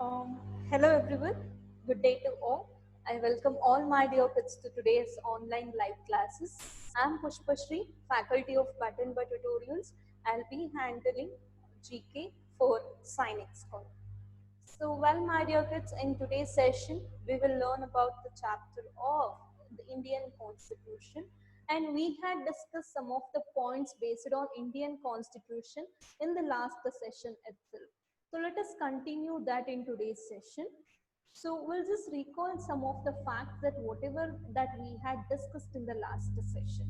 Um, Hello everyone, good day to all. I welcome all my dear kids to today's online live classes. I'm Pushpashri, faculty of Bhat and Bhat Tutorials. I'll be handling GK for Sainik school. So, well, my dear kids, in today's session, we will learn about the chapter of the Indian Constitution, and we had discussed some of the points based on Indian Constitution in the last session itself. So, let us continue that in today's session. So, we'll just recall some of the facts that whatever that we had discussed in the last session.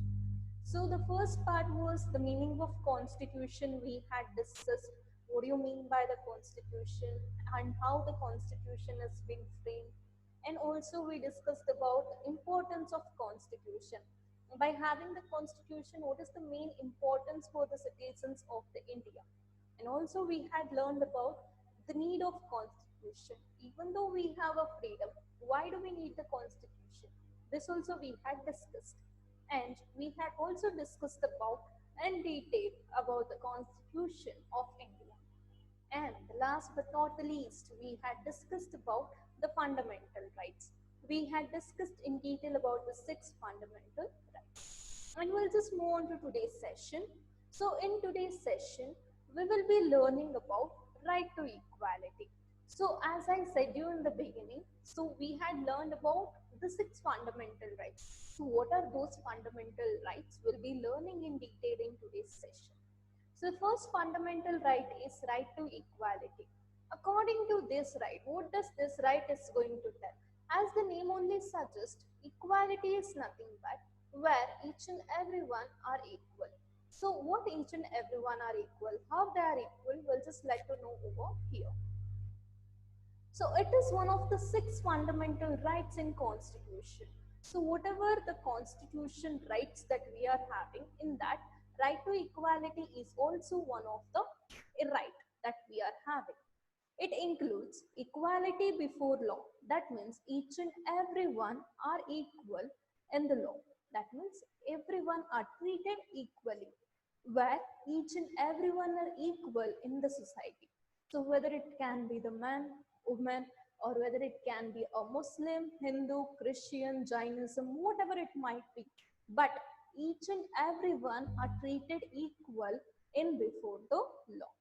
So the first part was the meaning of constitution. We had discussed what do you mean by the constitution and how the constitution has been framed. And also we discussed about the importance of constitution. By having the constitution, what is the main importance for the citizens of the India? And also we had learned about the need of constitution. Even though we have a freedom, why do we need the constitution? This also we had discussed. And we had also discussed about in detail about the Constitution of India. And last but not the least, we had discussed about the fundamental rights. We had discussed in detail about the 6 fundamental rights. And we'll just move on to today's session. So in today's session, we will be learning about right to equality. So as I said you in the beginning, so we had learned about the 6 fundamental rights. So what are those fundamental rights? We'll be learning in detail in today's session. So the first fundamental right is right to equality. According to this right, what does this right is going to tell? As the name only suggests, equality is nothing but where each and everyone are equal. So what each and everyone are equal, how they are equal, we'll just let to know over here. So it is one of the 6 fundamental rights in Constitution. So whatever the Constitution rights that we are having, in that right to equality is also one of the right that we are having. It includes equality before law. That means each and everyone are equal in the law. That means everyone are treated equally, where each and everyone are equal in the society. So whether it can be the man, woman, or whether it can be a Muslim, Hindu, Christian, Jainism, whatever it might be. But each and everyone are treated equal in before the law.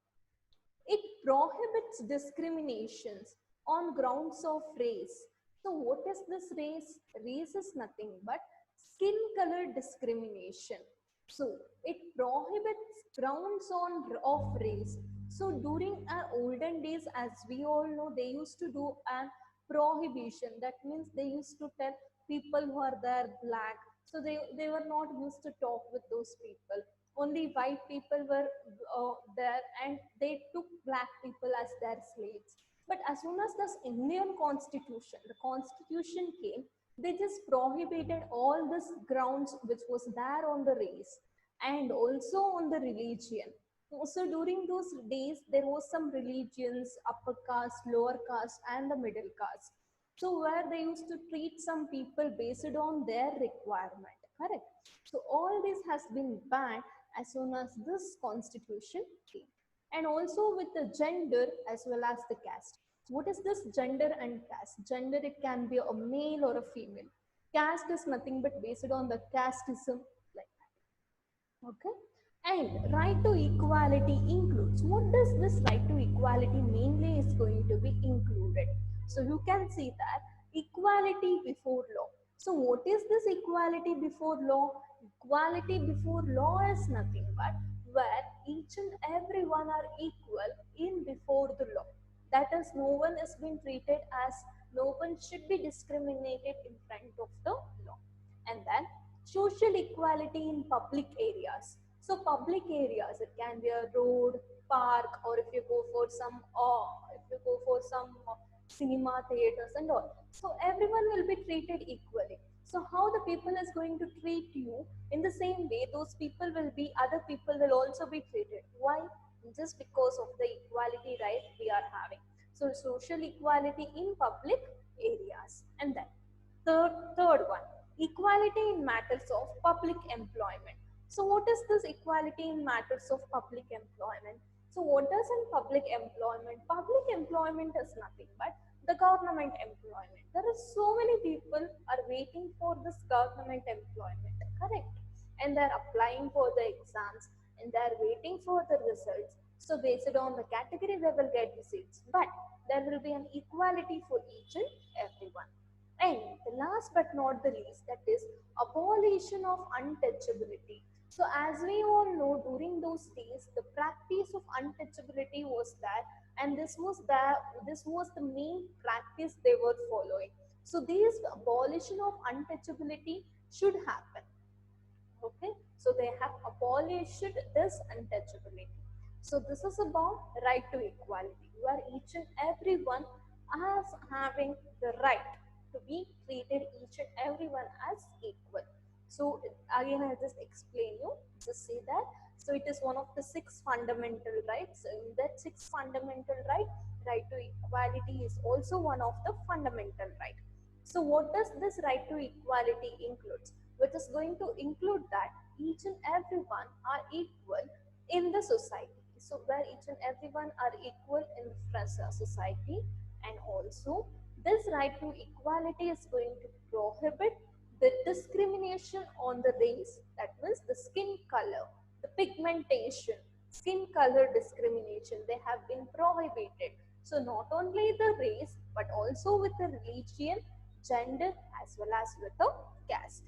It prohibits discriminations on grounds of race. So what is this race? Race is nothing but skin color discrimination. So it prohibits grounds of race. So during our olden days, as we all know, they used to do an prohibition. That means they used to tell people who are there black. So they were not used to talk with those people. Only white people were there, and they took black people as their slaves. But as soon as this Indian constitution, the constitution came, they just prohibited all these grounds which was there on the race and also on the religion. So during those days, there was some religions, upper caste, lower caste, and the middle caste. So where they used to treat some people based on their requirement, correct? So all this has been banned as soon as this constitution came. And also with the gender as well as the caste. What is this gender and caste? Gender, it can be a male or a female. Caste is nothing but based on the casteism, like that. Okay. And right to equality includes, what does this right to equality mainly is going to be included? So you can see that equality before law. So what is this equality before law? Equality before law is nothing but where each and everyone are equal in before the law. That is, no one is being treated as, no one should be discriminated in front of the law. And then social equality in public areas. So public areas, it can be a road, park, or if you go for some cinema theaters and all. So everyone will be treated equally. So how the people is going to treat you, in the same way those people will be, other people will also be treated. Why? Just because of the equality right we are having. So social equality in public areas. And then third one, equality in matters of public employment. So what is this equality in matters of public employment? So what does in public employment? Public employment is nothing but the government employment. There are so many people are waiting for this government employment, correct? And they're applying for the exams and they're waiting for the results. So based on the category, they will get the seats. But there will be an equality for each and everyone. And the last but not the least, that is abolition of untouchability. So as we all know, during those days, the practice of untouchability was there, and this was the main practice they were following. So this abolition of untouchability should happen. Okay, so they have abolished this untouchability. So this is about right to equality, where each and everyone as having the right to be treated each and everyone as equal. So again, I'll just explain you, just say that. So it is one of the 6 fundamental rights. In that 6 fundamental right to equality is also one of the fundamental right. So what does this right to equality include? Which is going to include that each and everyone are equal in the society. So where each and everyone are equal in the society, and also this right to equality is going to prohibit the discrimination on the race, that means the skin color, the pigmentation, skin color discrimination, they have been prohibited. So not only the race but also with the religion, gender as well as with the caste.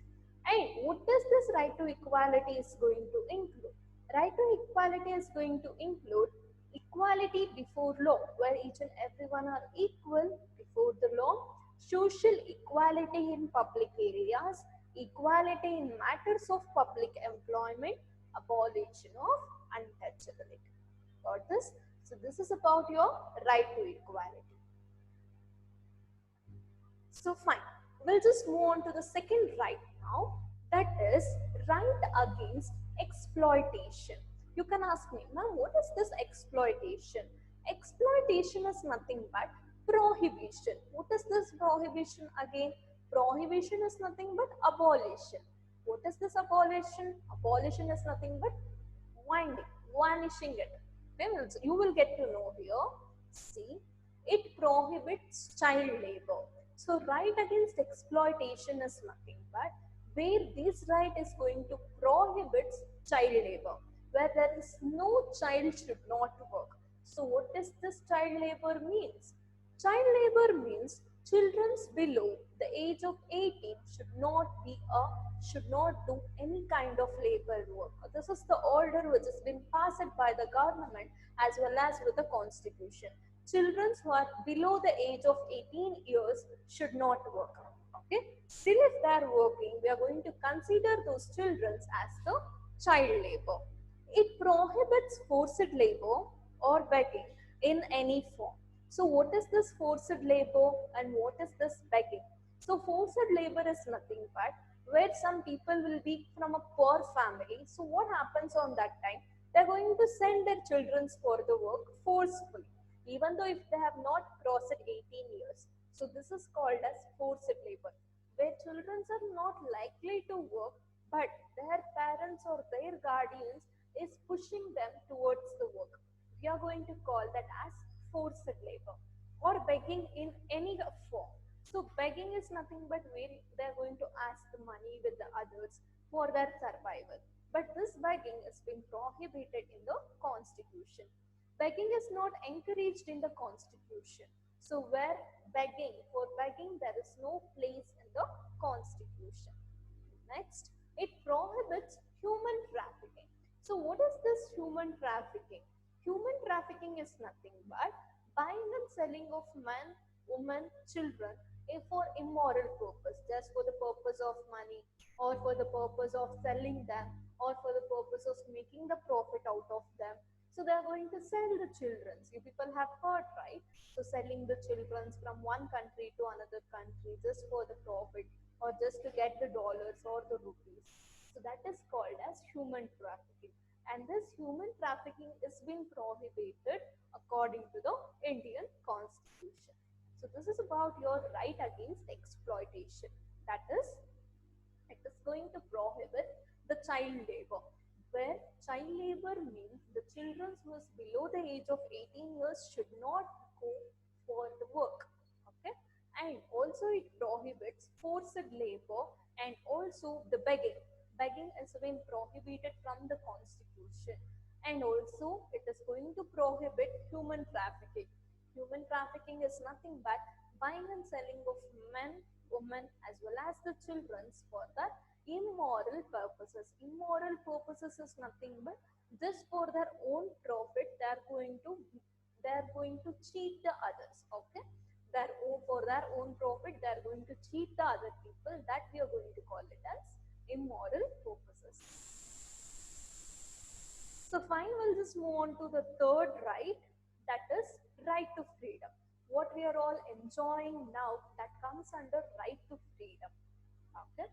And what does this right to equality is going to include? Right to equality is going to include equality before law, where each and everyone are equal before the law, social equality in public areas, equality in matters of public employment, abolition of untouchability. Got this? So this is about your right to equality. So fine, we'll just move on to the second right now, that is right against exploitation. You can ask me, ma'am, what is this exploitation? Exploitation is nothing but prohibition. What is this prohibition again? Prohibition is nothing but abolition. What is this abolition? Abolition is nothing but vanishing it. Okay, you will get to know here. See, it prohibits child labor. So right against exploitation is nothing but where this right is going to prohibit child labor, where there is no child should not work. So what does this child labor means? Child labor means children below the age of 18 should not do any kind of labor work. This is the order which has been passed by the government as well as with the constitution. Children who are below the age of 18 years should not work. Okay, still if they are working, we are going to consider those children as the child labor. It prohibits forced labor or begging in any form. So what is this forced labor and what is this begging? So forced labor is nothing but where some people will be from a poor family. So what happens on that time? They are going to send their children for the work forcefully, even though if they have not crossed 18 years. So this is called as forced labor, where children are not likely to work, but their parents or their guardians is pushing them towards the work. We are going to call that as forced labor or begging in any form. So begging is nothing but where they are going to ask the money with the others for their survival. But this begging has been prohibited in the constitution. Begging is not encouraged in the constitution. So where for begging there is no place in the constitution. Next, it prohibits human trafficking. So what is this human trafficking? Human trafficking is nothing but buying and selling of men, women, children for immoral purpose, just for the purpose of money or for the purpose of selling them or for the purpose of making the profit out of them. So they are going to sell the children. You people have heard, right? So selling the children from one country to another country just for the profit or just to get the dollars or the rupees. So that is called as human trafficking. And this human trafficking is being prohibited according to the Indian Constitution. So this is about your right against exploitation. That is, it is going to prohibit the child labor, where child labor means the children who is below the age of 18 years should not go also it prohibits forced labor and also the begging. Begging is been prohibited from the constitution, and also it is going to prohibit human trafficking. Human trafficking is nothing but buying and selling of men, women as well as the children for the immoral purposes. Immoral purposes is nothing but just for their own profit. They are going to cheat the others. Okay, for their own profit, they are going to cheat the other people. That we are going to call it as immoral purposes. So fine, we'll just move on to the third right, that is right to freedom. What we are all enjoying now, that comes under right to freedom. Okay.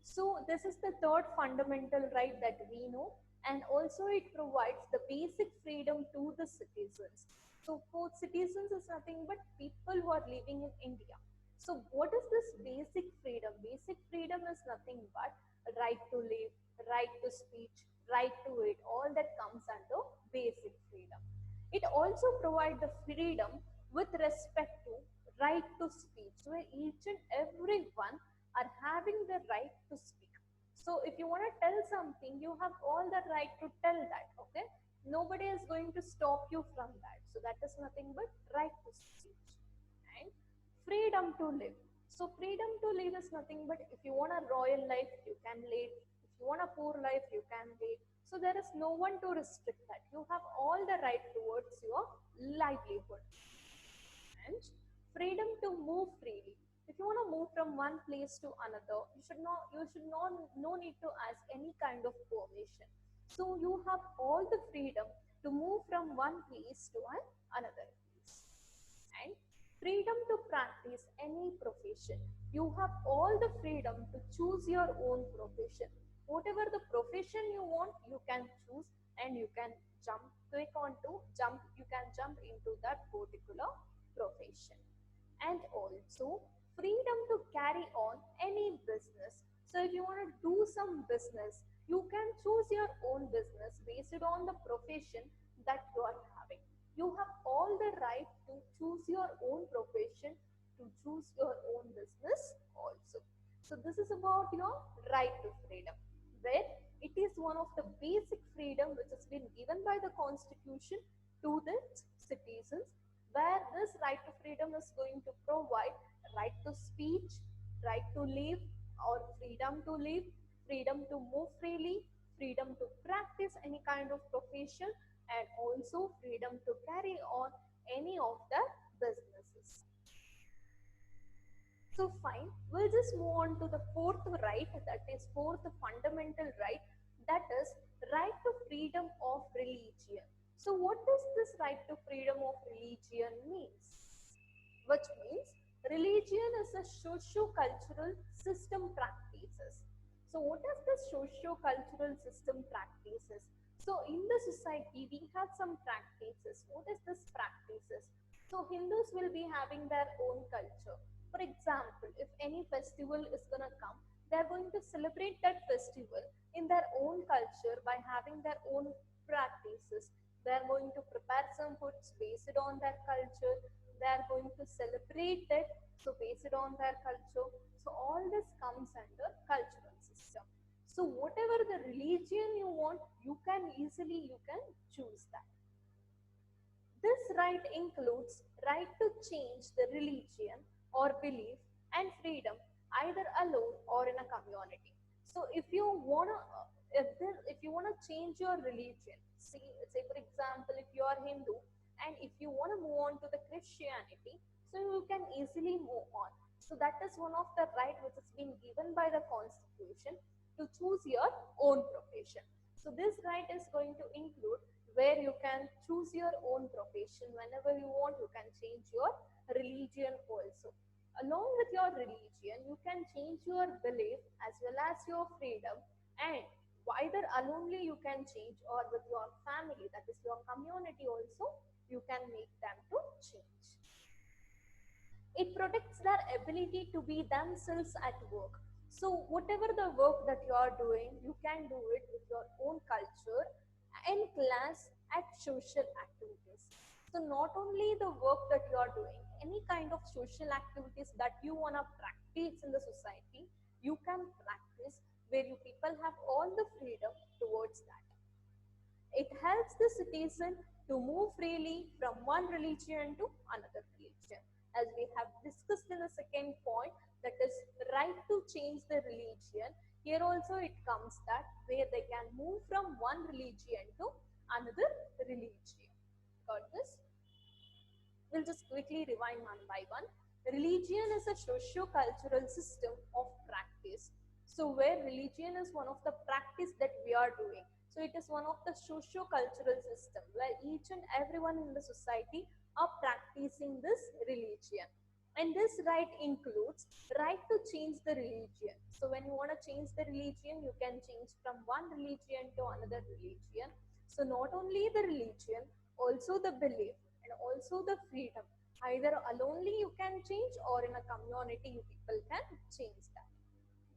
So this is the third fundamental right that we know, and also it provides the basic freedom to the citizens. So for citizens is nothing but people who are living in India. So what is this basic freedom? Basic freedom is nothing but right to live, right to speech, right to eat. All that comes under basic freedom. It also provides the freedom with respect to right to speech, where each and every one are having the right to speak. So if you want to tell something, you have all the right to tell that. Okay, nobody is going to stop you from that. So that is nothing but right to speech. And freedom to live. So freedom to live is nothing but if you want a royal life, you can live. If you want a poor life, you can live. So there is no one to restrict that. You have all the right towards your livelihood. And freedom to move freely. If you want to move from one place to another, you should not no need to ask any kind of permission. So you have all the freedom to move from one place to another place. And freedom to practice any profession. You have all the freedom to choose your own profession. Whatever the profession you want, you can choose, and you can you can jump into that particular profession. And also freedom to carry on any business. So if you want to do some business, you can choose your own business based on the profession that you are having. You have all the right to choose your own profession, to choose your own business also. So this is about your right to freedom, where it is one of the basic freedom which has been given by the constitution to the citizens, where this right to freedom is going to provide right to speech, right to live or freedom to live, freedom to move freely, freedom to practice any kind of profession, and also freedom to carry on any of the businesses. So fine, we'll just move on to the fourth right, that is fourth fundamental right, that is right to freedom of religion. So what does this right to freedom of religion means? Which means religion is a socio-cultural system practices. So what is the socio-cultural system practices? So in the society we have some practices. What is this practices? So Hindus will be having their own culture. For example, if any festival is going to come, they are going to celebrate that festival in their own culture by having their own practices. They are going to prepare some foods based on their culture. They are going to celebrate it, so based on their culture. So all this comes under cultural system. So whatever the religion you want, you can choose that. This right includes right to change the religion or belief, and freedom either alone or in a community. So if you wanna change your religion, say for example, if you are Hindu and if you wanna move on to the Christianity, so you can easily move on. So that is one of the right which has been given by the constitution, to choose your own profession. So this right is going to include where you can choose your own profession whenever you want. You can change your religion also. Along with your religion, you can change your belief as well as your freedom, and either alonely you can change, or with your family, that is your community also, you can make them to change. It protects their ability to be themselves at work. So whatever the work that you are doing, you can do it with your own culture, in class, at social activities. So not only the work that you are doing, in any kind of social activities that you want to practice in the society, you can practice, where you people have all the freedom towards that. It helps the citizen to move freely from one religion to another religion. As we have discussed in the second point, that is right to change the religion. Here also it comes that where they can move from one religion to another religion. Got this? We'll just quickly rewind one by one. Religion is a socio-cultural system of practice. So where religion is one of the practice that we are doing. So it is one of the socio-cultural system where each and everyone in the society are practicing this religion. And this right includes right to change the religion. So when you want to change the religion, you can change from one religion to another religion. So not only the religion, also the belief and also the freedom. Either alonely you can change or in a community you people can change that.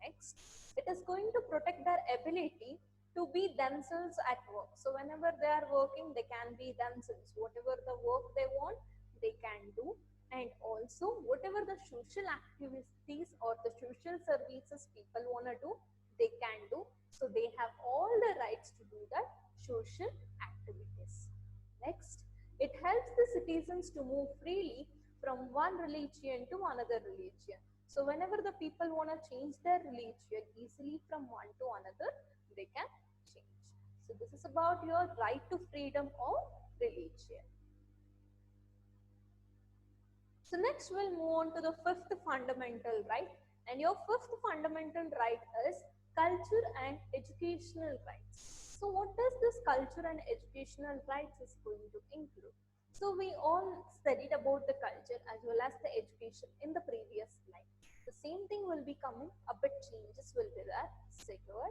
Next, it is going to protect their ability to be themselves at work. So whenever they are working, they can be themselves. Whatever the work they want, they can do. And also whatever the social activities or the social services people want to do, they can do. So they have all the rights to do that social activities. Next, it helps the citizens to move freely from one religion to another religion. So whenever the people want to change their religion easily from one to another, they can change. So this is about your right to freedom of religion. So next we'll move on to the fifth fundamental right. And your fifth fundamental right is culture and educational rights. So what does this culture and educational rights is going to include? So we all studied about the culture as well as the education in the previous slide. The same thing will be coming, a bit changes will be there. Secure.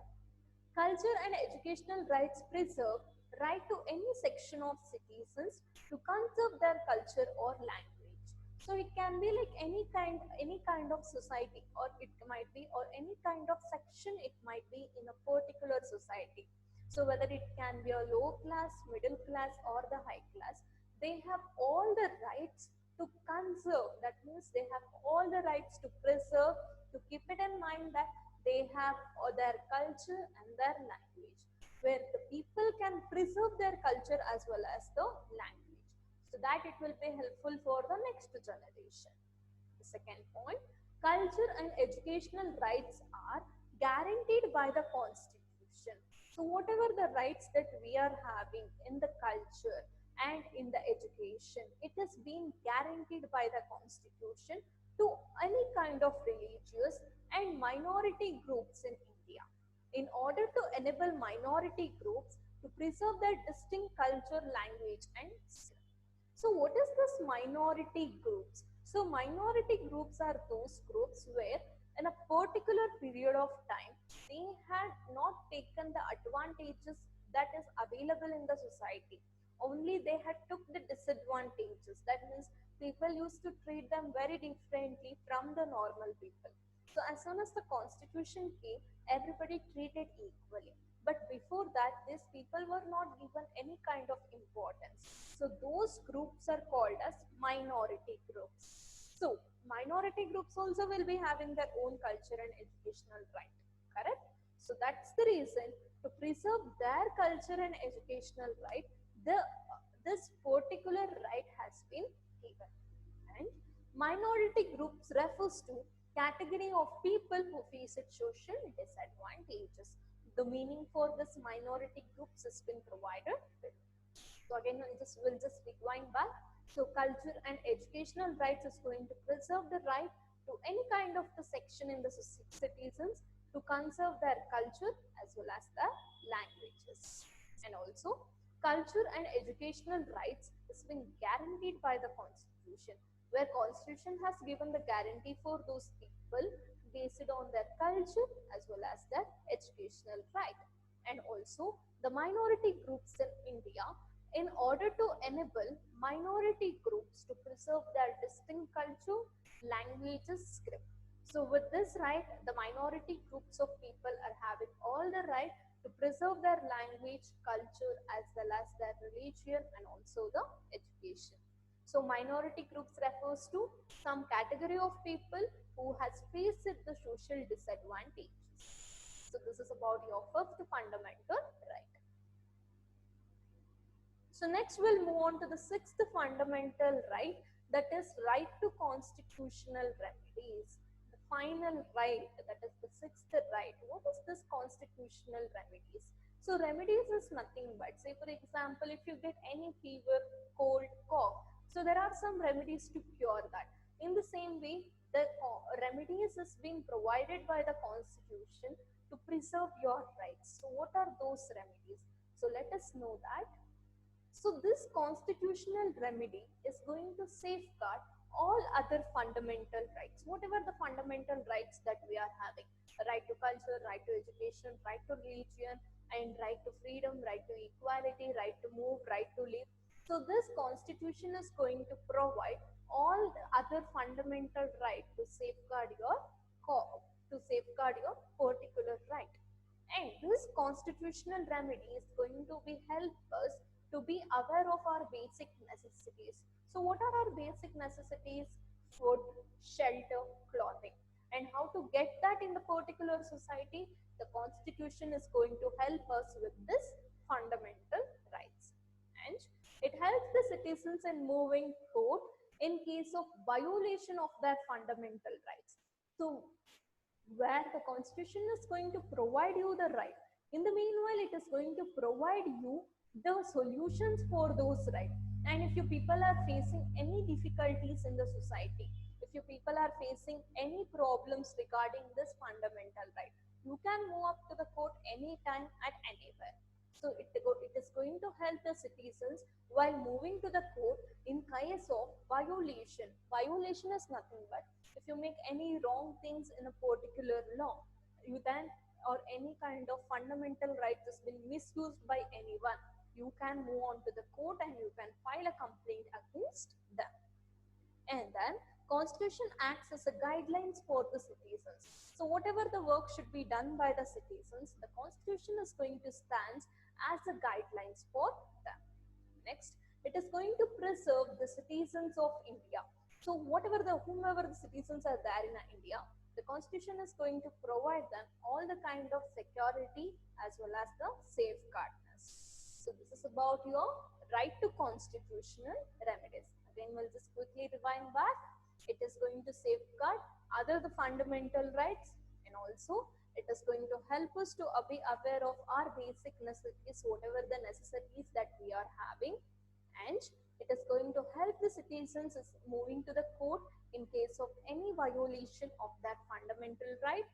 Culture and educational rights preserve right to any section of citizens to conserve their culture or language. So it can be like any kind of society, or it might be, or any kind of section it might be in a particular society. So whether it can be a low class, middle class or the high class, they have all the rights to conserve. That means they have all the rights to preserve, to keep it in mind that they have their culture and their language, where the people can preserve their culture as well as the language, so that it will be helpful for the next generation. The second point, culture and educational rights are guaranteed by the Constitution. So whatever the rights that we are having in the culture and in the education, it is being guaranteed by the Constitution to any kind of religious and minority groups in India, in order to enable minority groups to preserve their distinct culture, language and skill. So what is this minority groups? So minority groups are those groups where in a particular period of time they had not taken the advantages that is available in the society. Only they had took the disadvantages. That means people used to treat them very differently from the normal people. So as soon as the constitution came, everybody treated equally. But before that, these people were not given any kind of importance. So those groups are called as minority groups. So minority groups also will be having their own culture and educational right, correct? So that's the reason, to preserve their culture and educational right, this particular right has been given. And minority groups refers to category of people who face social disadvantages. The meaning for this minority groups has been provided. So again, we'll just rewind back. So culture and educational rights is going to preserve the right to any kind of the section in the citizens to conserve their culture as well as their languages. And also culture and educational rights is being guaranteed by the Constitution, where Constitution has given the guarantee for those people based on their culture as well as their educational right. And also the minority groups in India, in order to enable minority groups to preserve their distinct culture, languages, script. So with this right, the minority groups of people are having all the right to preserve their language, culture as well as their religion and also the education. So minority groups refers to some category of people who has faced the social disadvantages. So this is about your fifth fundamental right. So next we'll move on to the sixth fundamental right, that is right to constitutional remedies. The final right, that is the sixth right. What is this constitutional remedies? So remedies is nothing but, say for example, if you get any fever, cold, cough, so there are some remedies to cure that. In the same way, the remedies is being provided by the constitution to preserve your rights. So what are those remedies? So let us know that. So this constitutional remedy is going to safeguard all other fundamental rights, whatever the fundamental rights that we are having, right to culture, right to education, right to religion, and right to freedom, right to equality, right to move, right to live. So this constitution is going to provide all the other fundamental right to safeguard your particular right. And this constitutional remedy is going to be help us to be aware of our basic necessities. So what are our basic necessities? Food, shelter, clothing. And how to get that in the particular society? The constitution is going to help us with this fundamental rights. And it helps the citizens in moving court in case of violation of their fundamental rights. So where the constitution is going to provide you the right, in the meanwhile it is going to provide you the solutions for those rights. And if you people are facing any difficulties in the society, if you people are facing any problems regarding this fundamental right, you can move up to the court anytime at anywhere. So it is going to help the citizens while moving to the court in case of violation. Violation is nothing but if you make any wrong things in a particular law, you then, or any kind of fundamental rights has been misused by anyone, you can move on to the court and you can file a complaint against them. And then constitution acts as a guidelines for the citizens. So whatever the work should be done by the citizens, the constitution is going to stand as a guidelines for them. Next, it is going to preserve the citizens of India. So whomever the citizens are there in India, the constitution is going to provide them all the kind of security as well as the safeguardness. So this is about your right to constitutional remedies. Again, we'll just quickly rewind back. It is going to safeguard other the fundamental rights, and also it is going to help us to be aware of our basic necessities, whatever the necessities that we are having. And it is going to help the citizens moving to the court in case of any violation of that fundamental right.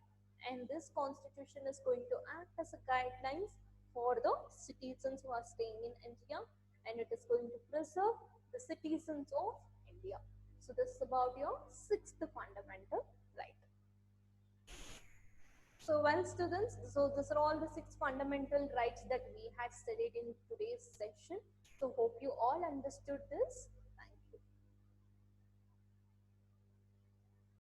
And this constitution is going to act as a guidelines for the citizens who are staying in India, and it is going to preserve the citizens of India. So this is about your sixth fundamental right. So well students, so these are all the six fundamental rights that we had studied in today's session. So hope you all understood this.